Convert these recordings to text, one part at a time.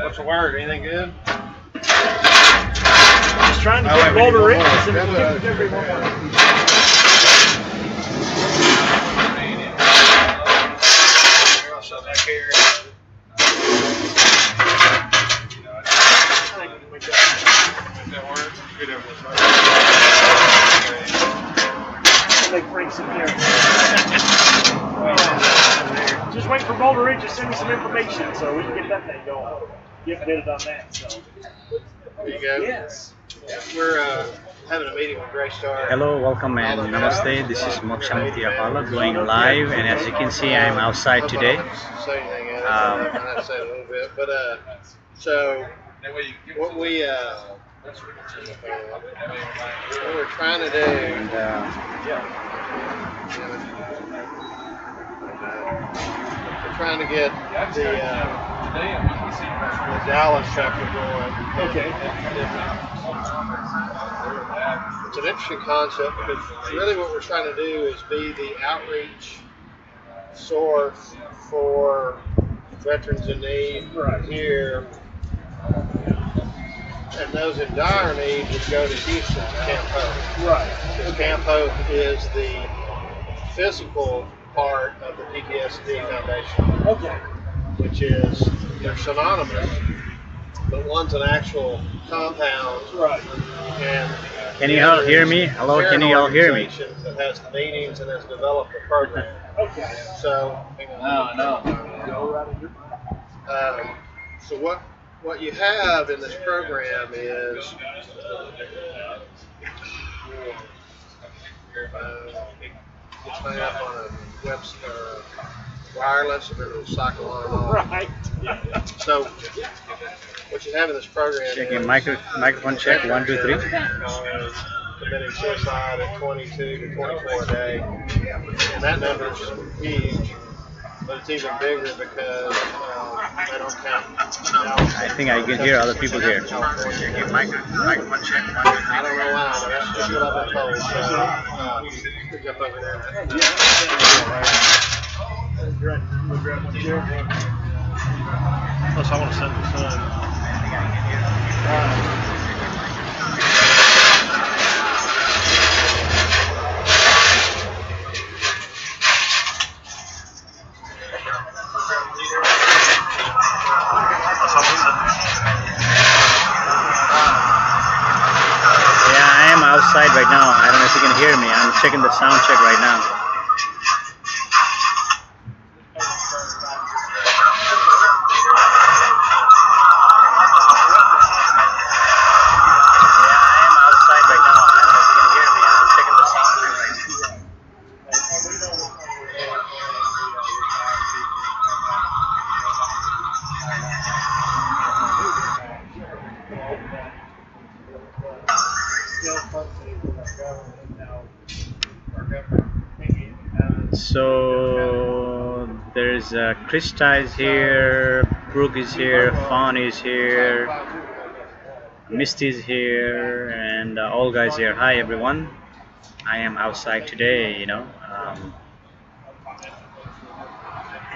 What's the word? Anything good? Just trying to get Boulder Ridge. Just wait for Boulder Ridge to send me some information so we can get that thing going. Get it on that. So. There you go. Yes. We're having a meeting with Gray Star. Hello, welcome and namaste. This is Moksha Mukti LApollo going live, and as you can see, I am outside today. Say anything else. I have to say a little bit, but so what we're trying to do. And, we're trying to get the Dallas chapter going. Okay. It's an interesting concept because really what we're trying to do is be the outreach source for veterans in need here, and those in dire need would go to Houston to Camp Hope. Right. Because Camp Hope is the physical part of the PTSD Foundation. Okay. Which is, they're synonymous, but one's an actual compound. Right. And can you all hear me? Hello, can you all hear me? That has the meetings and has developed a program. Okay. So, No. So what you have in this program is it's hung up on a web wireless and then it'll cycle on and off. Right. So what you have in this program Checking is microphone check 1 2 3. Committing suicide at 22 to 24 a day, and that number is huge. But it's even bigger because they don't count. I think I can hear other people here. Microphone check. I don't know why, but that's just what I've been told. So, pick up over there. Plus, I want to send the sun. Outside right now. I don't know if you can hear me. I'm checking the sound check right now. So there's Krista is here, Brooke is here, Fawn is here, Misty is here, and Olga is here. Hi everyone. I am outside today,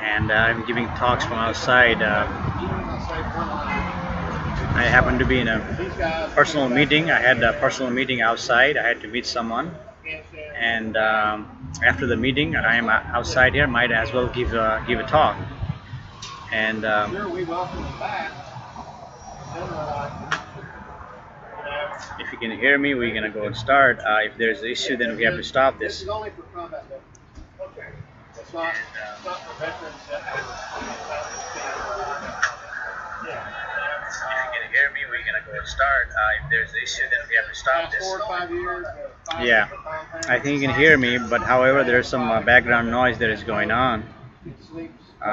and I'm giving talks from outside. I happen to be in a personal meeting. I had a personal meeting outside. I had to meet someone, and after the meeting, I am outside here. Might as well give a talk. And if you can hear me, we're gonna go and start. If there's an issue, then we have to stop this. This is only for combat veterans. Okay. It's not for veterans that yeah. If you can hear me, we're gonna go and start. If there's an issue, then we have to stop this. 4 or 5 years. Yeah, I think you can hear me, but however, there's some background noise that is going on.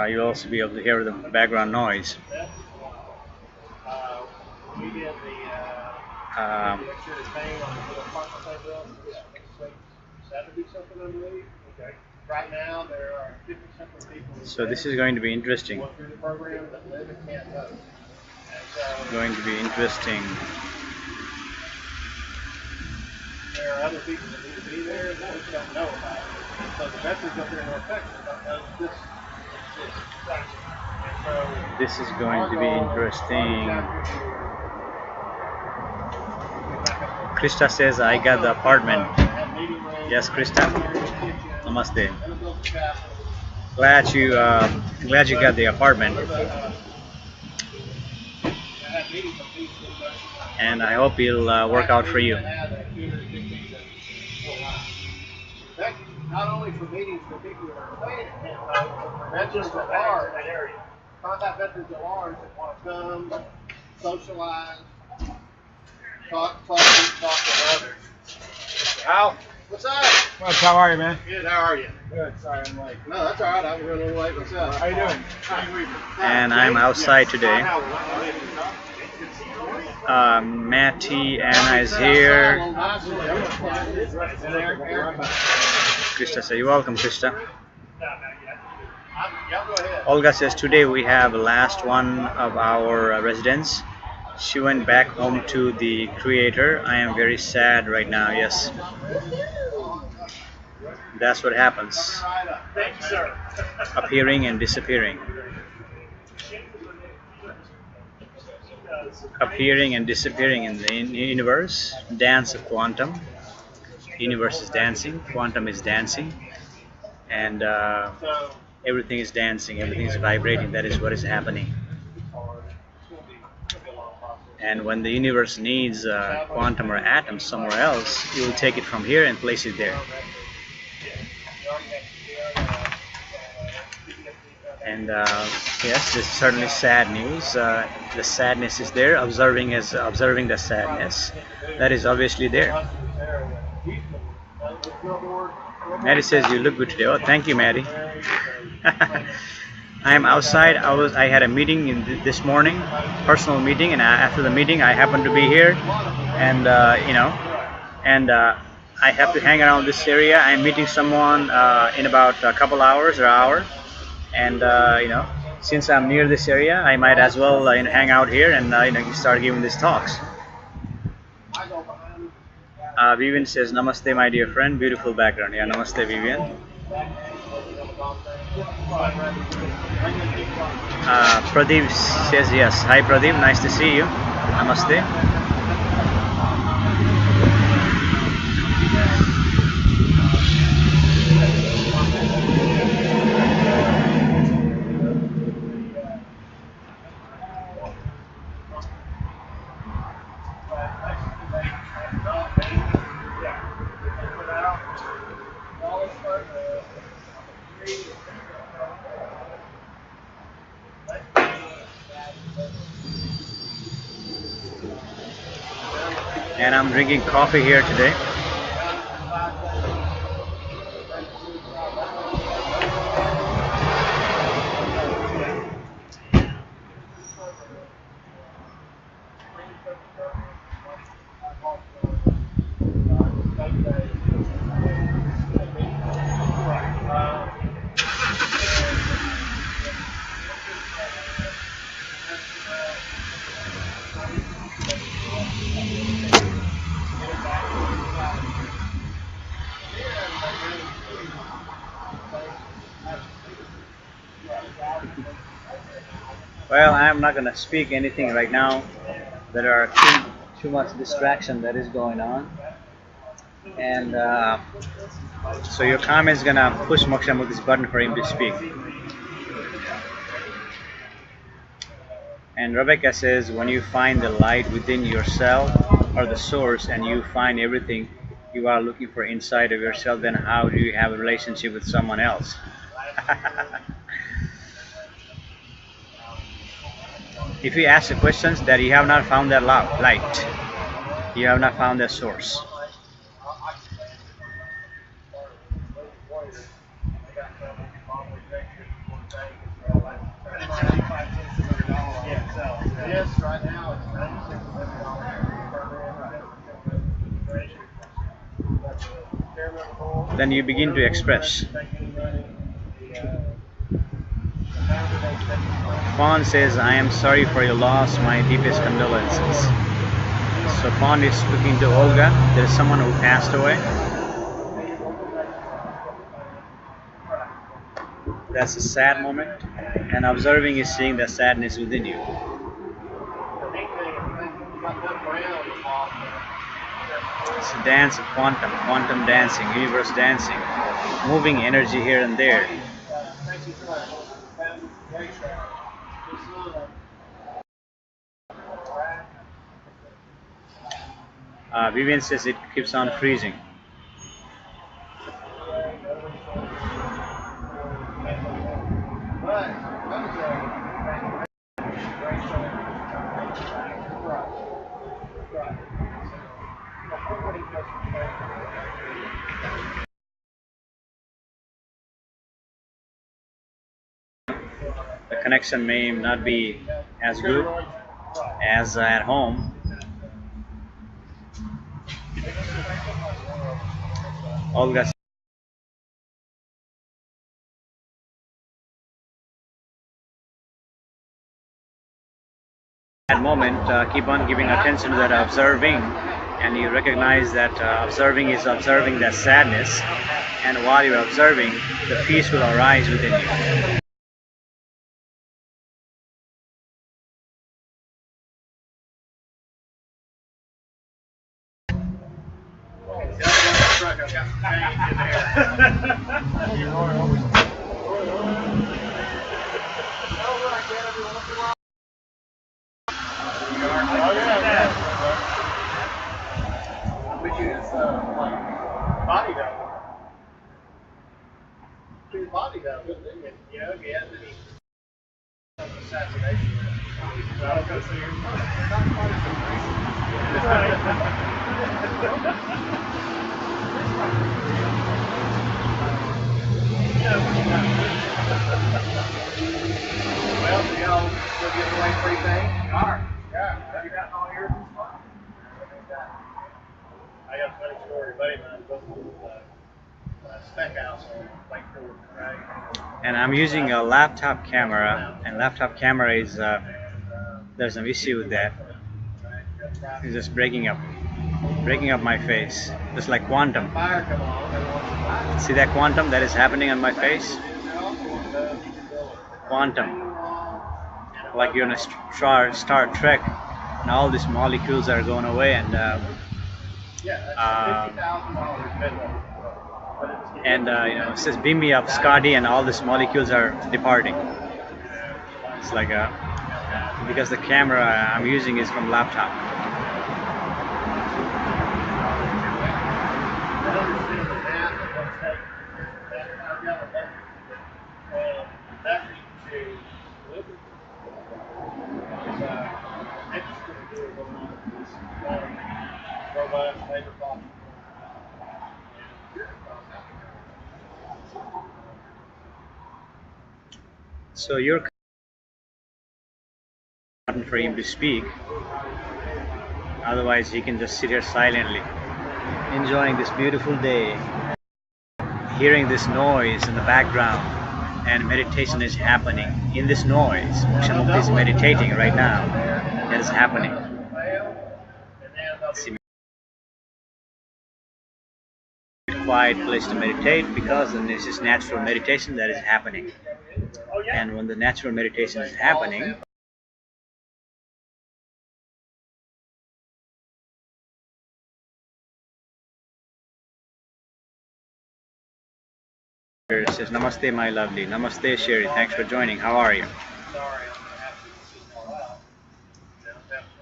You'll also be able to hear the background noise. So this is going to be interesting. Going to be interesting. There are other people that need to be there that we don't know about. So the veterans up there in North Texas don't know this crisis. And so This is going to be interesting. Krista says, I got the apartment. Yes, Krista. Namaste. Glad you got the apartment. And I hope it'll work out for you. Not only for meetings for people who are staying at camp, veterans at large, contact veterans at large that want to come, socialize, talk to others. Al, What's up? how are you, man? Good, how are you? Good. Sorry, I'm late. No, that's all right. I was running a little late myself. How you doing? And I'm outside today. Matty Anna is here. Krista says, you're welcome, Krista. Olga says, today we have the last one of our residents. She went back home to the Creator. I am very sad right now. Yes. That's what happens. Thank you, sir. Appearing and disappearing. Appearing and disappearing in the universe. Dance of quantum. Universe is dancing. Quantum is dancing. And everything is dancing. Everything is vibrating. That is what is happening. And when the universe needs quantum or atom somewhere else, you will take it from here and place it there. And yes, this is certainly sad news. The sadness is there. Observing the sadness. That is obviously there. Maddie says you look good today. Oh, thank you, Maddie. I am outside. I had a meeting this morning, personal meeting, and after the meeting, I happened to be here, and I have to hang around this area. I'm meeting someone in about a couple hours or hour, and since I'm near this area, I might as well hang out here and start giving these talks. Vivian says, Namaste, my dear friend. Beautiful background. Yeah, Namaste, Vivian. Pradeep says yes. Hi, Pradeep. Nice to see you. Namaste. And I'm drinking coffee here today. Well, I'm not going to speak anything right now. There are too much distraction that is going on, and so your comment is going to push Moksha Mukti's button for him to speak. And Rebecca says, when you find the light within yourself or the source, and you find everything you are looking for inside of yourself, then how do you have a relationship with someone else? If you ask the questions that you have not found that light, you have not found that source. Yes, right now it's $96. Then you begin to express. Fawn says, I am sorry for your loss, my deepest condolences. So Fawn is speaking to Olga. There is someone who passed away. That's a sad moment. And observing is seeing the sadness within you. The neat thing is you got enough ground involved there. It's a dance of quantum dancing, universe dancing, moving energy here and there. Thank you so much. Great show. Vivian says it keeps on freezing. The connection may not be as good as at home. Olga, at moment, keep on giving attention to that observing, and you recognize that observing is observing that sadness, and while you're observing, the peace will arise within you. Body double. His body double, didn't it? You know, he has any assassination. Not quite well, you know, we're giving away free things. Yeah. Have you gotten all yours? I got a funny story. Buddy of mine built a spec house on Lake Ford, right? And I'm using a laptop camera, and laptop camera is there's an issue with that. It's just breaking up my face, just like quantum. Fire come on. See that quantum that is happening on my face? Quantum, like you're in a Star Trek, and all these molecules are going away, and you know, it says beam me up, Scotty, and all these molecules are departing. It's like because the camera I'm using is from laptop. So you're important for him to speak, otherwise he can just sit here silently, enjoying this beautiful day, hearing this noise in the background, and meditation is happening. In this noise, Moksha Mukti is meditating right now. That is happening. See, quiet place to meditate, because then this is natural meditation that is happening. And when the natural meditation is happening, it says, Namaste my lovely, Namaste Sherry, thanks for joining, how are you? Sorry, I'm going to have to sit more out.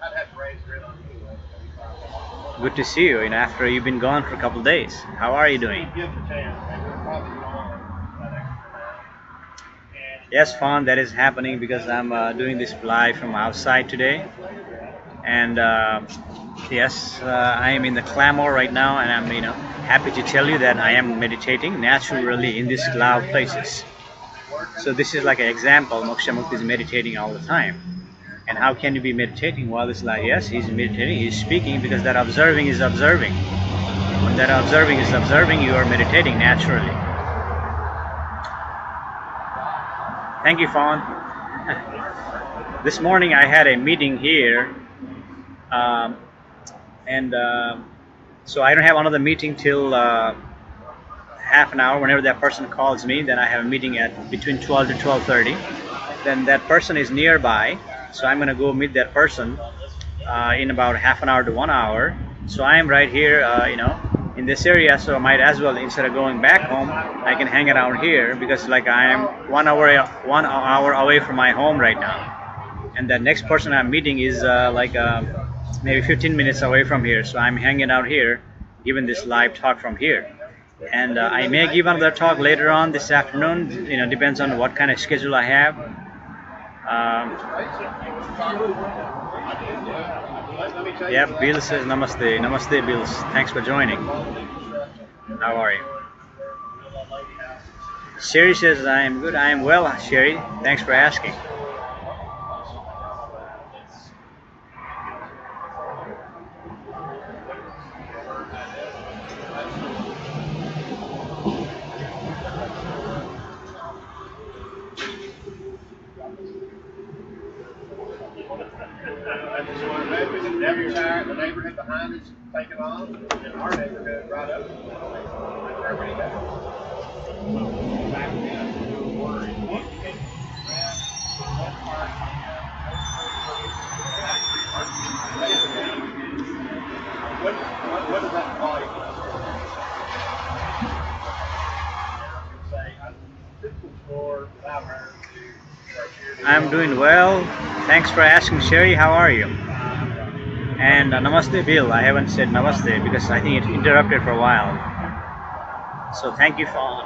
I'd have to raise it on you. Good to see you, after you've been gone for a couple of days. How are you doing? Give the chance. We're probably gone that extra amount. Yes, Fawn, that is happening because I'm doing this live from outside today. And yes, I am in the clamor right now, and I'm happy to tell you that I am meditating naturally in these cloud places. So this is like an example. Moksha Mukti is meditating all the time. And how can you be meditating while it's like, yes, he's meditating, he's speaking, because that observing is observing. When that observing is observing, you are meditating naturally. Thank you, Fawn. This morning I had a meeting here, so I don't have another meeting till half an hour. Whenever that person calls me, then I have a meeting at between 12 to 12:30. then that person is nearby, so I'm gonna go meet that person in about half an hour to 1 hour. So I am right here, in this area. So I might as well, instead of going back home, I can hang around here because like I am 1 hour away from my home right now, and the next person I'm meeting is maybe 15 minutes away from here. So I'm hanging out here, giving this live talk from here. And I may give another talk later on this afternoon. Depends on what kind of schedule I have. Yeah, Bill says namaste. Namaste, Bills. Thanks for joining. How are you? Sherry says I am good. I am well, Sherry. Thanks for asking. The neighborhood behind us taking off, and our neighborhood right up. Everybody what does that volume? I'm doing well. Thanks for asking, Sherry. How are you? And namaste, Bill. I haven't said namaste because I think it interrupted for a while. So thank you for.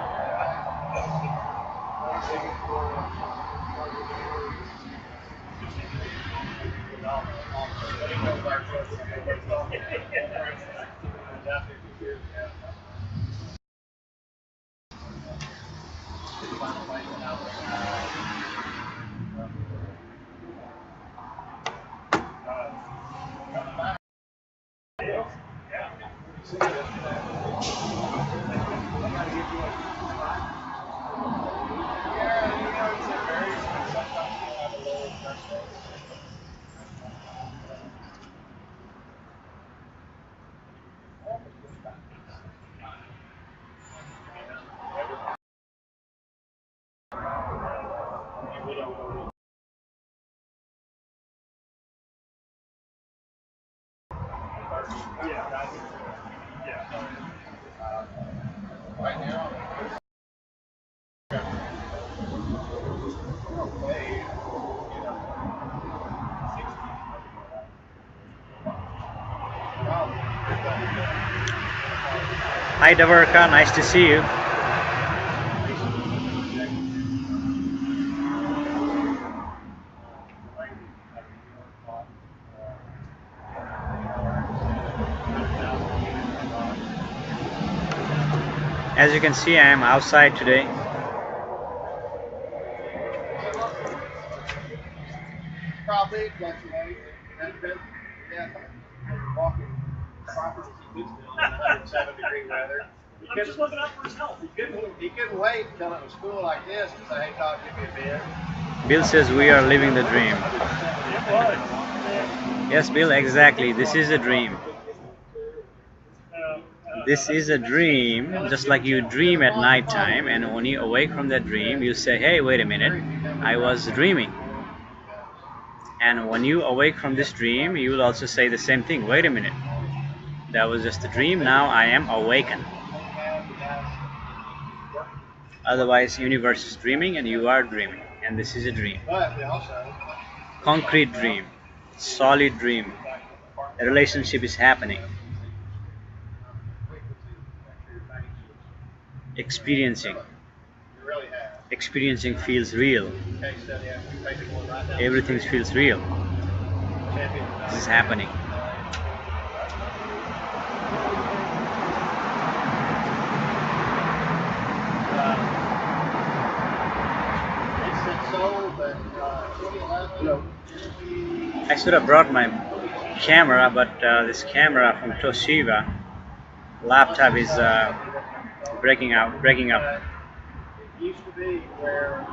Hi, Davarka. Nice to see you. As you can see, I am outside today. Probably fluctuate. Walking properties he could still in 107-degree weather. I'm just looking out for his health. He couldn't wait until it was cool like this to say, hey, Todd, give me a beer. Bill says we are living the dream. It was. Yes, Bill, exactly. This is a dream. This is a dream, just like you dream at night time, and when you awake from that dream, you say, hey, wait a minute, I was dreaming. And when you awake from this dream, you will also say the same thing, wait a minute, that was just a dream, now I am awakened. Otherwise, universe is dreaming and you are dreaming, and this is a dream. Concrete dream, solid dream. A relationship is happening. Experiencing feels real. Everything feels real. This is happening. I should have brought my camera, but this camera from Toshiba laptop is breaking up. Used to be where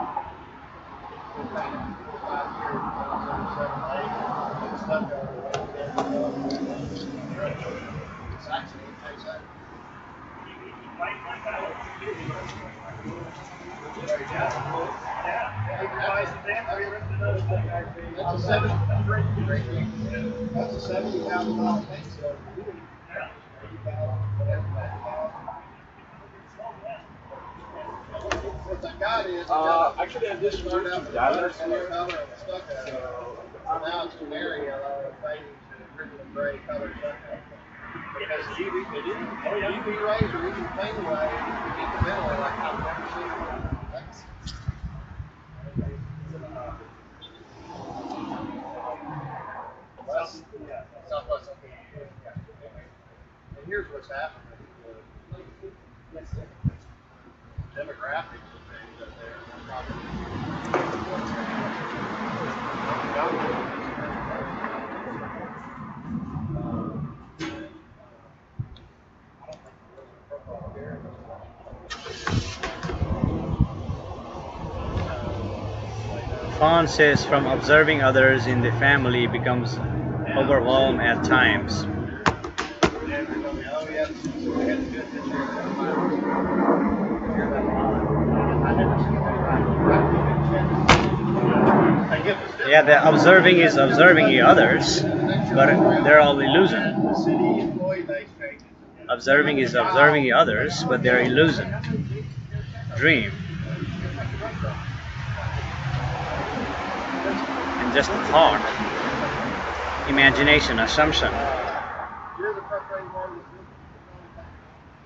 That's a $70,000 thing. So what I got is Actually, I just started out with the Dallas. color and stucco. So now it's canary yellow fading to original gray color stucco. Because UV rays or even plain rays incrementally like I've never seen. Southwest. And here's what's happening. Demographics of things up Fawn says from observing others in the family becomes overwhelmed at times. Yeah, the observing is observing the others, but they're all illusion. Observing is observing the others, but they're illusion. Dream. And just a thought. Imagination, assumption.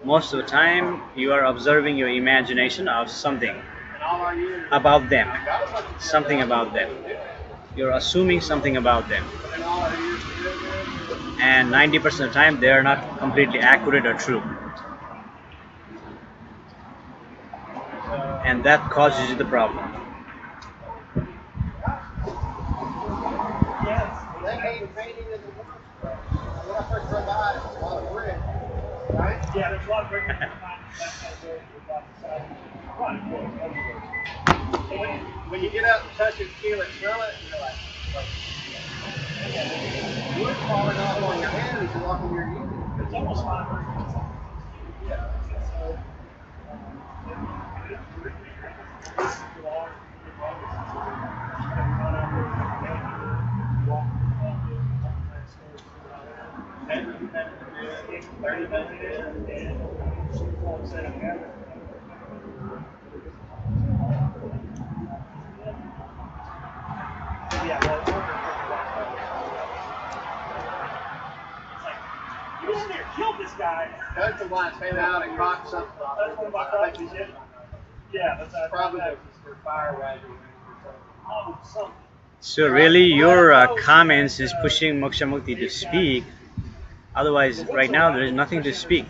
Most of the time, you are observing your imagination of something about them. Something about them. You're assuming something about them. And 90% of the time, they are not completely accurate or true. And that causes you the problem. Yeah, there's a lot of brick. When you get out and touch it, feel it, smell it, you're like wood falling off on your hand as you walk in your unit. It's almost 500. Yeah. You over there killed this guy. That's the one came out and caught something. That's one of my properties. Yeah, that's probably for fire wagon. Oh, something. So really, your comments is pushing Moksha Mukti to speak. Otherwise, right now there is nothing to speak.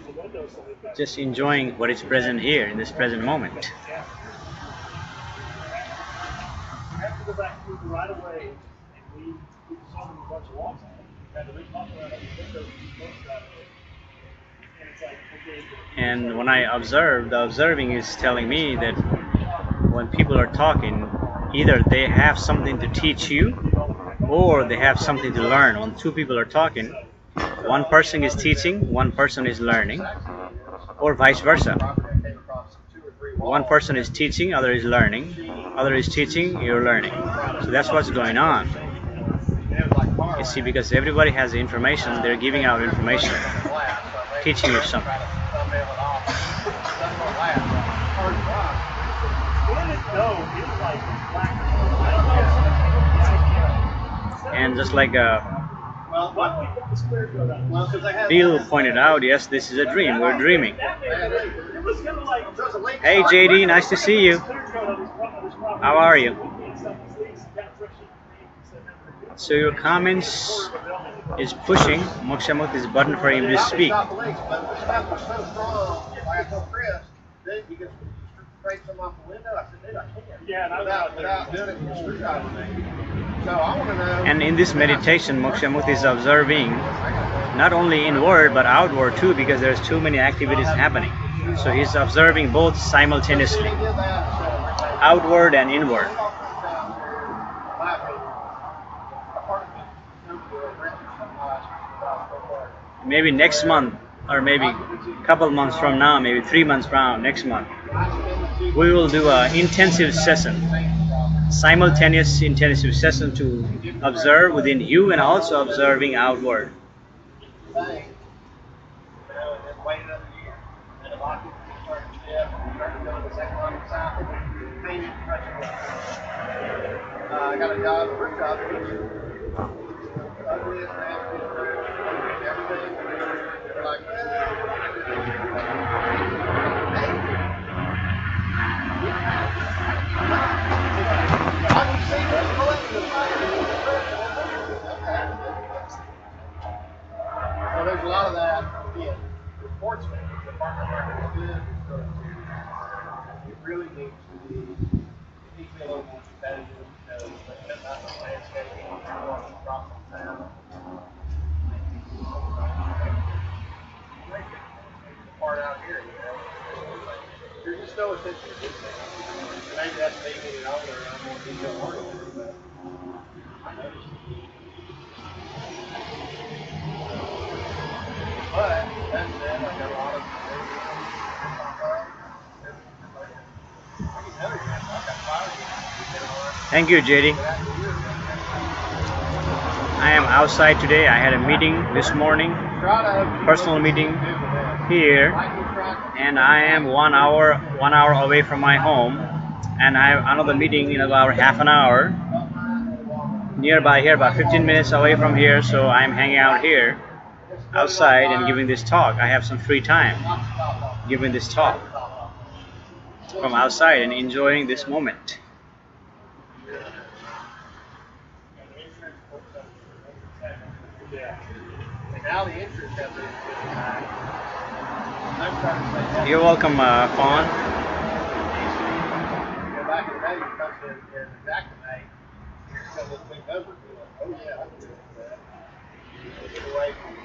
Just enjoying what is present here in this present moment. I have to go back to the right of way, and we saw them a bunch of walks on it. Had to reach off around and get those right away. And it's like, okay. And when I observe, the observing is telling me that when people are talking, either they have something to teach you or they have something to learn. When two people are talking, one person is teaching, one person is learning, or vice versa. One person is teaching, other is learning, other is teaching, you're learning. So that's what's going on. You see, because everybody has the information, they're giving out information, teaching you something. And just like Bill pointed out, yes, this is a dream. We're dreaming. Hey JD, nice to see you. How are you? So your comments is pushing Moksha Mukti's button for him to speak. And in this meditation, Moksha Mukti is observing not only inward but outward too, because there's too many activities happening. So he's observing both simultaneously, outward and inward. Maybe next month or maybe a couple months from now, maybe 3 months from now, next month, we will do an intensive session, simultaneous intensive session to observe within you and also observing outward. Thing, and then wait another year. And a lot of people just start to dip and start doing the second line cycle, painting, pressure washing. I got a job, a first job, ugliest, nastiest, everything. They're like, have you seen this collection of so there's a lot of that, again, for sportsmen, the farmer market is good, it's good too. It really needs to be, it needs to be a little more competitive because they cut out the landscaping, they're going across the town. The part out here, you know, there's just no attention to detail. And maybe that's me getting older and I'm more detail oriented, but I noticed it. But that said, I got a lot of Thank you, JD. I am outside today. I had a meeting this morning, personal meeting here, and I am 1 hour away from my home, and I have another meeting in about half an hour nearby here, about 15 minutes away from here. So I'm hanging out here outside and giving this talk. I have some free time giving this talk from outside and enjoying this moment. Now the interest has been back. You're welcome, Fawn. Back in the day, you come in and evacuate. Here comes this big number. Oh yeah, I can do that. Get away from the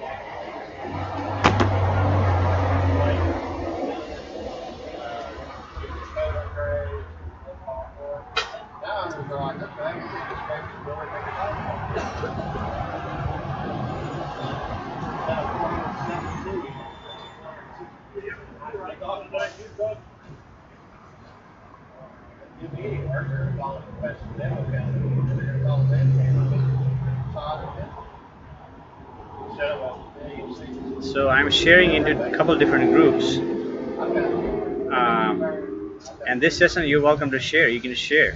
now I'm just like, okay, we can just make it really make it So I'm sharing into a couple different groups, and this session you're welcome to share. You can share.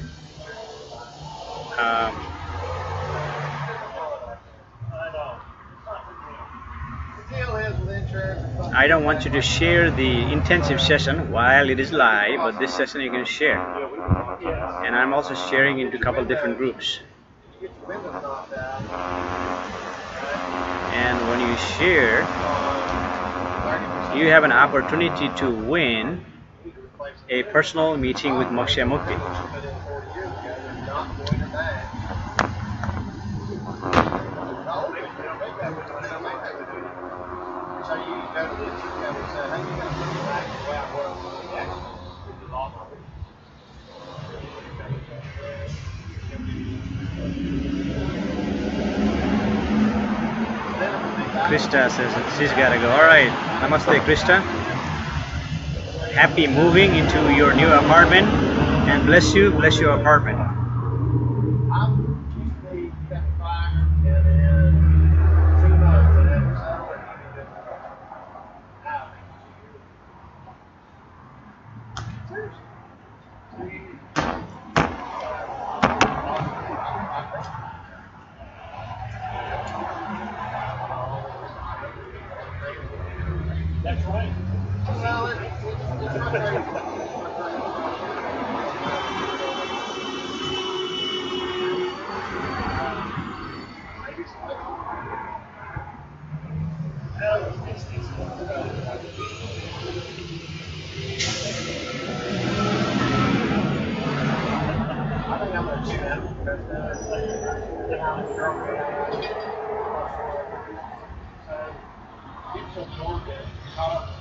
I don't want you to share the intensive session while it is live, but this session you can share. And I'm also sharing into a couple different groups. And when you share, you have an opportunity to win a personal meeting with Moksha Mukti. Krista says that she's gotta go. Alright, namaste Krista. Happy moving into your new apartment, and bless your apartment. That's right. Well, it's not very I think I'm going to do that because people absorb it, caught up in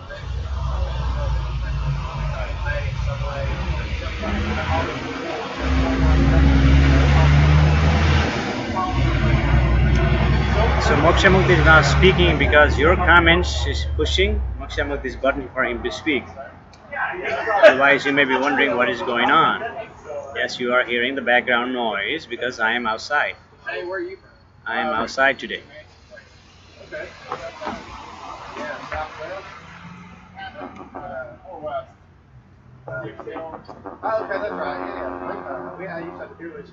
So Moksha Mukti is not speaking because your comments is pushing Moksha Mukti's button for him to speak. Otherwise, you may be wondering what is going on. Yes, you are hearing the background noise because I am outside. Hey, where are you from? I am outside today. Okay. Yeah, Southwest. Or West. Oh, okay, that's right. Yeah, I used to do it.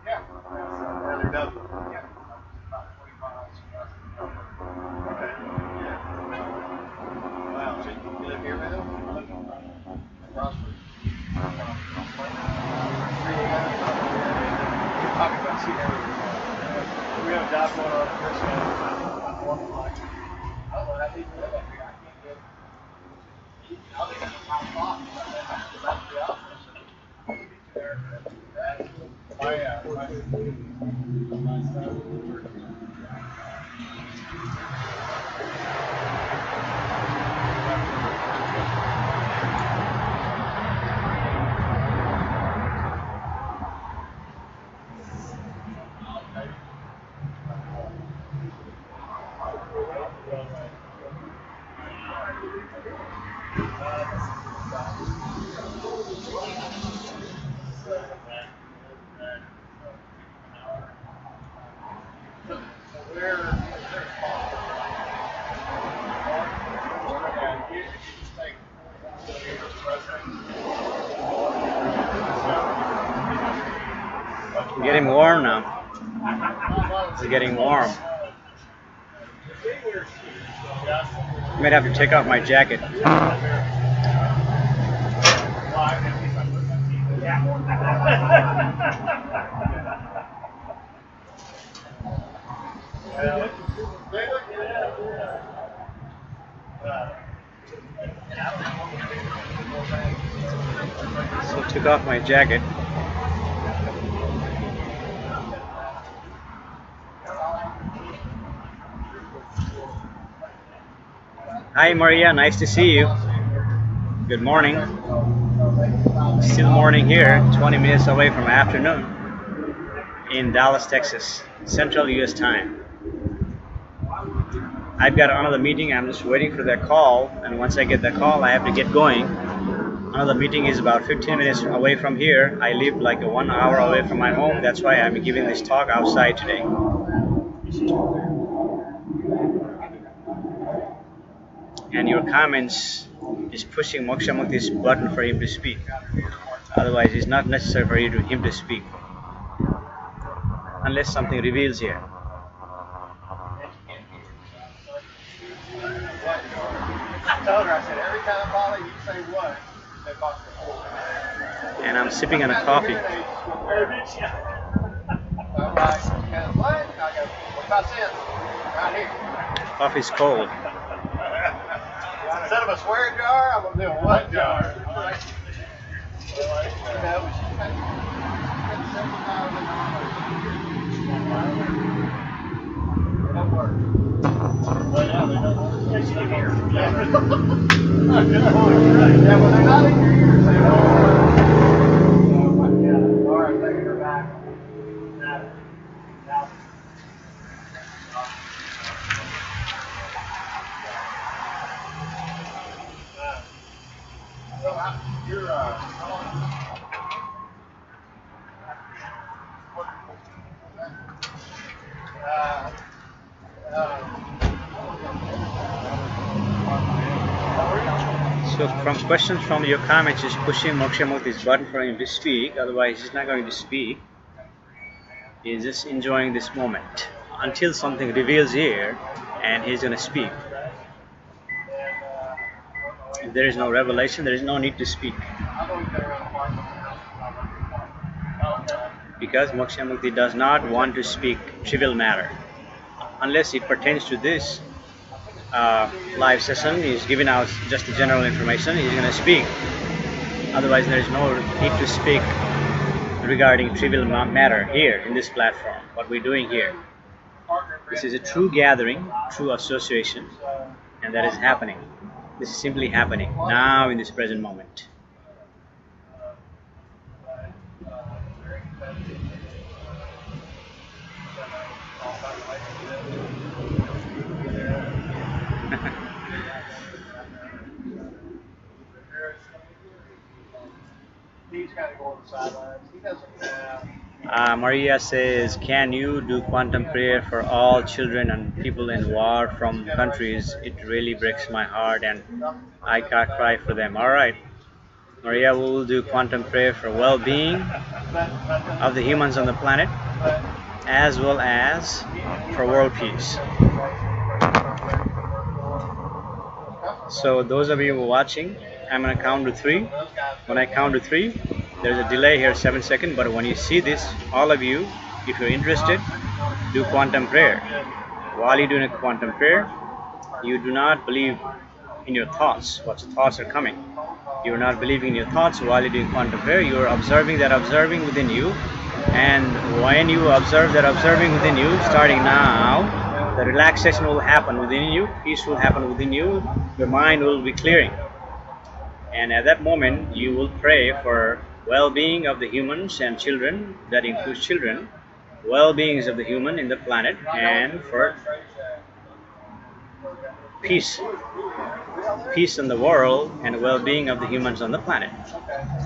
Yeah. Yeah, they're double. Yeah. About 20 miles west of Dublin. Okay. Yeah. Wow. So you live here now? Rossford. Probably don't see everywhere. We have a job going on in Frisco. One like, I don't know how people live up here. I can't get. I'll be in the top spot. That's the office. There. My son. Getting warm now. It's getting warm. I might have to take off my jacket. So took off my jacket. Hi Maria, nice to see you. Good morning. Still morning here, 20 minutes away from afternoon in Dallas, Texas, Central US time. I've got another meeting, I'm just waiting for that call, and once I get that call I have to get going. Another meeting is about 15 minutes away from here. I live like 1 hour away from my home, that's why I'm giving this talk outside today. And your comments is pushing Moksha Mukti's button for him to speak. Otherwise, it's not necessary for him to speak. Unless something reveals here. I told her, I said, every time Polly, you say what, they cost me. And I'm sipping on a coffee. I'm like, what? I go, 45 cents, right here. Coffee's cold. Instead of a swear jar, I'm going to do a what jar? You know, she spent $7,000. It don't work. well, yeah, they don't want to here. Yeah, when they're not in your ears, they don't work. Yeah, all right, thank you for back. Now. So you're So from questions from your comments is pushing Moksha Mukti's button for him to speak, otherwise he's not going to speak. He's just enjoying this moment until something reveals here and he's going to speak. If there is no revelation, there is no need to speak. Because Moksha Mukti does not want to speak trivial matter. Unless it pertains to this live session, he's giving out just the general information, he's going to speak. Otherwise, there is no need to speak regarding trivial matter here in this platform, what we're doing here. This is a true gathering, true association, and that is happening. This is simply happening now in this present moment. sidelines. He doesn't have. Maria says, can you do quantum prayer for all children and people in war from countries? It really breaks my heart and I can't cry for them. All right, Maria, we will do quantum prayer for well-being of the humans on the planet as well as for world peace. So those of you who are watching, I'm going to count to 3. When I count to 3, there's a delay here, 7 seconds, but when you see this, all of you, if you're interested, do quantum prayer. While you're doing a quantum prayer, you do not believe in your thoughts, what thoughts are coming. You're not believing in your thoughts while you're doing quantum prayer. You're observing within you, and when you observe that observing within you, starting now, the relaxation will happen within you, peace will happen within you, your mind will be clearing. And at that moment, you will pray for well-being of the humans and children, that includes children, well-beings of the human in the planet, and for peace in the world and well-being of the humans on the planet.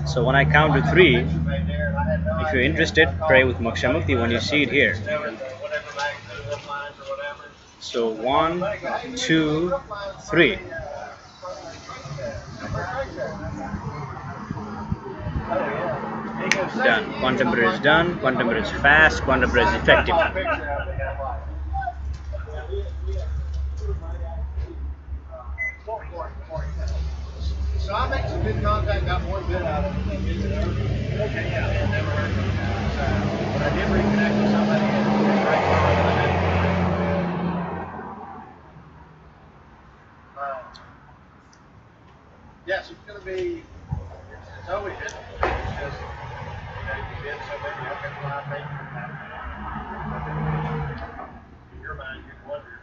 So when I count to 3, if you're interested, pray with Moksha Mukti when you see it here. So 1, 2, 3. Done. Quantum prayer is done. Quantum prayer is fast. Quantum prayer is effective. So I make some good contact, got one bit out of it. Okay, yeah. And never heard from them. So, but I did reconnect with somebody and great yes, it's going to be, it's always been, it's just, you've been so many, okay, well, I think in your mind, you're wondering.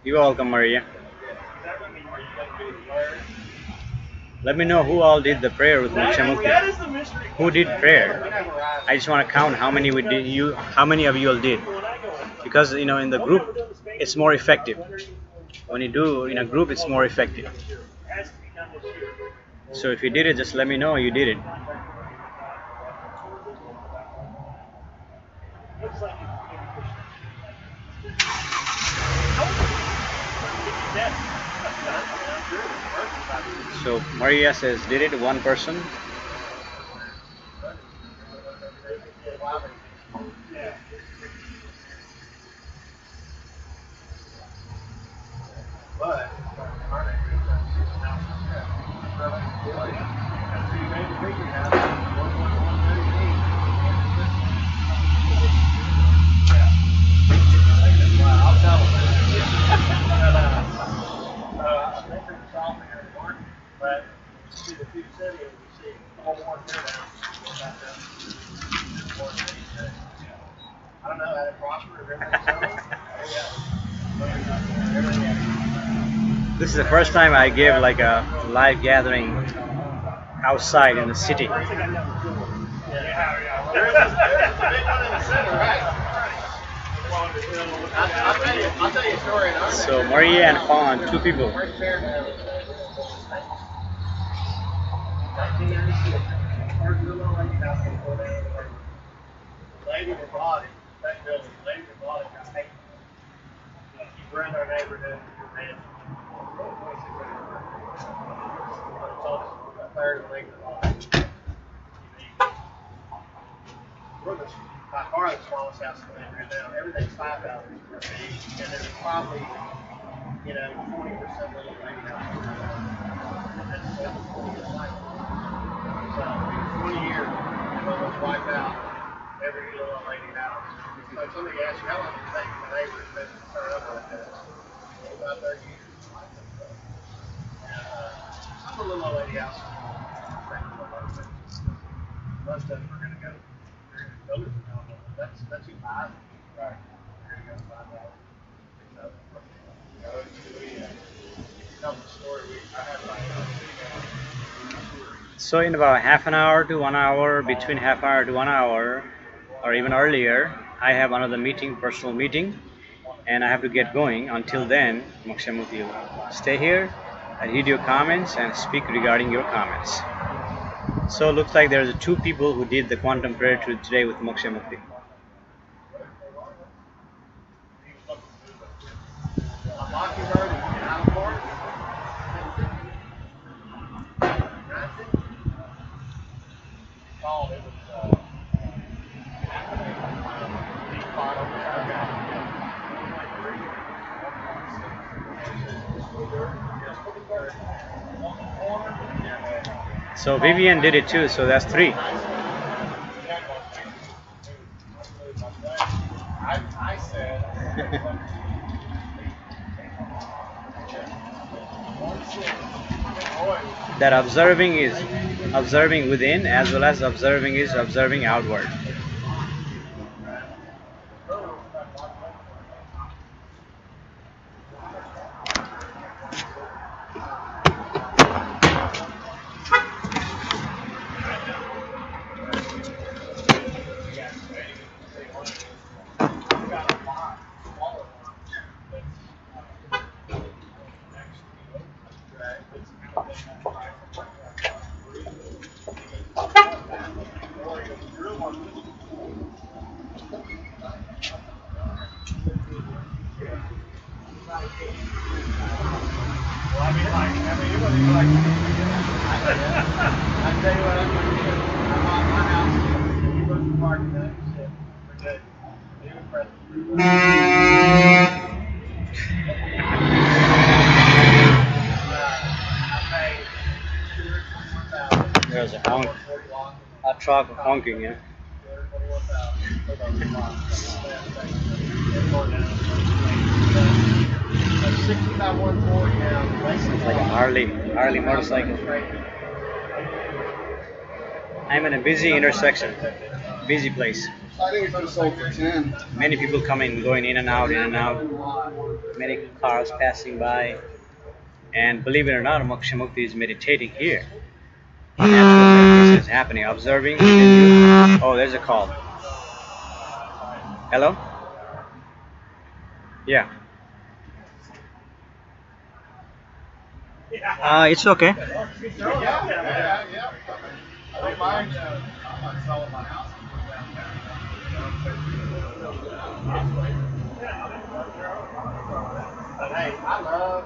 You're welcome, Maria. Let me know who all did the prayer with Moksha Mukti. Who did prayer? I just want to count how many we did. How many of you all did? Because in the group, it's more effective. When you do in a group, it's more effective. So if you did it, just let me know you did it. So Maria says, did it 1 person? But I'll tell them. But see the two cities, we see all one here now. I don't know how to prosper everything. This is the first time I gave like a live gathering outside in the city. There's a big one in the center, right? I'll tell you a story. So Maria and Fawn, 2 people. Lady that bought it, that building, lady that bought it got hate. She ruined our neighborhood with her mansion. It's also a third of the lady that bought it. We're by far the smallest house in the neighborhood now. Everything's 5,000 square feet, and there's probably, 40% little lady houses. That's 20 years, we've almost wiped out every little old lady house. So somebody asks you, how long does it take for the neighbors to turn up like that? About 30 years. Some of the little old lady houses, most of them are going to go. Builders are going to that's who buys them. Right. They're going to go find out. Tell the story. I have So in about half an hour to 1 hour, between half hour to 1 hour, or even earlier, I have another meeting, personal meeting, and I have to get going. Until then, Moksha Mukti will stay here and read your comments and speak regarding your comments. So it looks like there's two people who did the quantum prayer today with Moksha Mukti. Mockingbird and out of court. Called it was deep final. So Vivian did it too, so that's three. I said. That observing is observing within as well as observing is observing outward. It wasn't like, I tell you what, I'm going to do. I'm on my house. You go to the park tonight. We're good. Be There's a truck honking, yeah. It's like a Harley motorcycle. I'm in a busy intersection, busy place. I think it's been sold for 10. Many people coming, going in and out, many cars passing by. And believe it or not, Moksha Mukti is meditating here. This is happening, observing. Oh, there's a call. Hello? Yeah. It's okay. Yeah. I don't mind. I'm not selling my house. But hey, I love.